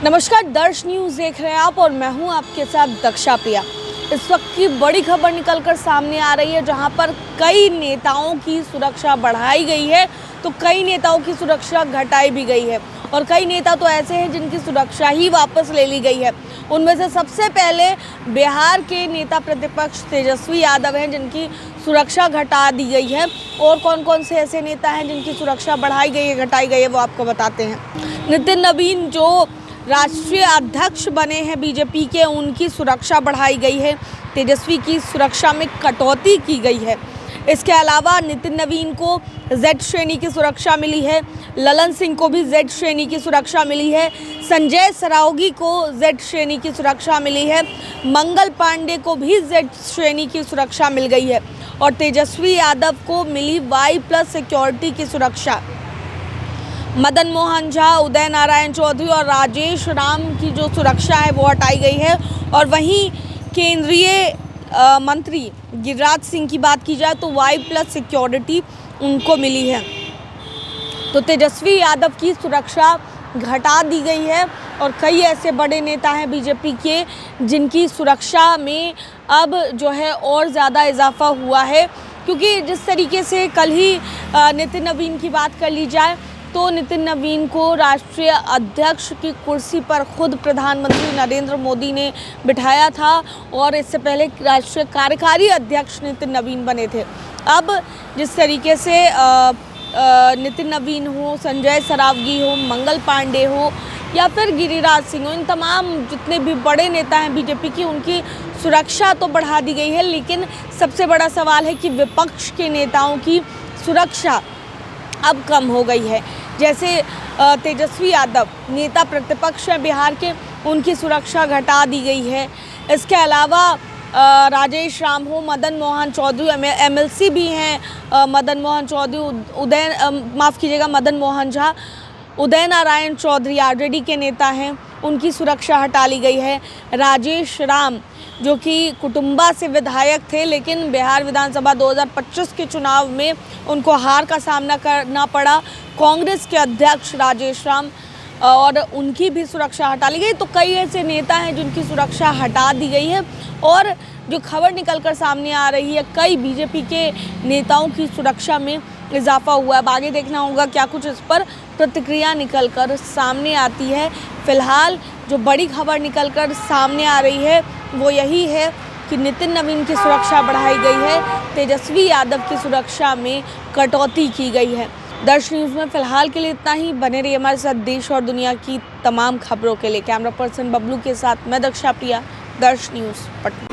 नमस्कार, दर्श न्यूज़ देख रहे हैं आप और मैं हूं आपके साथ दक्षा प्रिया। इस वक्त की बड़ी खबर निकलकर सामने आ रही है, जहां पर कई नेताओं की सुरक्षा बढ़ाई गई है तो कई नेताओं की सुरक्षा घटाई भी गई है और कई नेता तो ऐसे हैं जिनकी सुरक्षा ही वापस ले ली गई है। उनमें से सबसे पहले बिहार के नेता प्रतिपक्ष तेजस्वी यादव हैं, जिनकी सुरक्षा घटा दी गई है। और कौन कौन से ऐसे नेता हैं जिनकी सुरक्षा बढ़ाई गई है, घटाई गई है, वो आपको बताते हैं। नितिन नवीन जो राष्ट्रीय अध्यक्ष बने हैं बीजेपी के, उनकी सुरक्षा बढ़ाई गई है। तेजस्वी की सुरक्षा में कटौती की गई है। इसके अलावा नितिन नवीन को जेड श्रेणी की सुरक्षा मिली है, ललन सिंह को भी जेड श्रेणी की सुरक्षा मिली है, संजय सरावगी को जेड श्रेणी की सुरक्षा मिली है, मंगल पांडे को भी जेड श्रेणी की सुरक्षा मिल गई है और तेजस्वी यादव को मिली Y+ सिक्योरिटी की सुरक्षा। मदन मोहन झा, उदय नारायण चौधरी और राजेश राम की जो सुरक्षा है वो हटाई गई है। और वहीं केंद्रीय मंत्री गिरिराज सिंह की बात की जाए तो Y+ सिक्योरिटी उनको मिली है। तो तेजस्वी यादव की सुरक्षा घटा दी गई है और कई ऐसे बड़े नेता हैं बीजेपी के जिनकी सुरक्षा में अब जो है और ज़्यादा इजाफा हुआ है। क्योंकि जिस तरीके से कल ही नितिन नवीन की बात कर ली जाए तो नितिन नवीन को राष्ट्रीय अध्यक्ष की कुर्सी पर खुद प्रधानमंत्री नरेंद्र मोदी ने बिठाया था और इससे पहले राष्ट्रीय कार्यकारी अध्यक्ष नितिन नवीन बने थे। अब जिस तरीके से नितिन नवीन हो, संजय सरावगी हो, मंगल पांडे हो या फिर गिरिराज सिंह हो, इन तमाम जितने भी बड़े नेता हैं बीजेपी की, उनकी सुरक्षा तो बढ़ा दी गई है। लेकिन सबसे बड़ा सवाल है कि विपक्ष के नेताओं की सुरक्षा अब कम हो गई है। जैसे तेजस्वी यादव नेता प्रतिपक्ष हैं बिहार के, उनकी सुरक्षा घटा दी गई है। इसके अलावा राजेश राम हो, मदन मोहन चौधरी MLC भी हैं, मदन मोहन चौधरी मदन मोहन झा, उदय नारायण चौधरी RJD के नेता हैं, उनकी सुरक्षा हटा ली गई है। राजेश राम जो कि कुटुंबा से विधायक थे, लेकिन बिहार विधानसभा 2025 के चुनाव में उनको हार का सामना करना पड़ा, कांग्रेस के अध्यक्ष राजेश राम, और उनकी भी सुरक्षा हटा ली गई। तो कई ऐसे नेता हैं जिनकी सुरक्षा हटा दी गई है और जो खबर निकलकर सामने आ रही है, कई बीजेपी के नेताओं की सुरक्षा में इजाफा हुआ है। अब आगे देखना होगा क्या कुछ इस पर प्रतिक्रिया निकलकर सामने आती है। फिलहाल जो बड़ी खबर निकलकर सामने आ रही है वो यही है कि नितिन नवीन की सुरक्षा बढ़ाई गई है, तेजस्वी यादव की सुरक्षा में कटौती की गई है। दर्श न्यूज़ में फिलहाल के लिए इतना ही। बने रहिए हमारे साथ देश और दुनिया की तमाम खबरों के लिए। कैमरा पर्सन बबलू के साथ मैं दक्षा प्रिया, दर्श न्यूज़ पटना।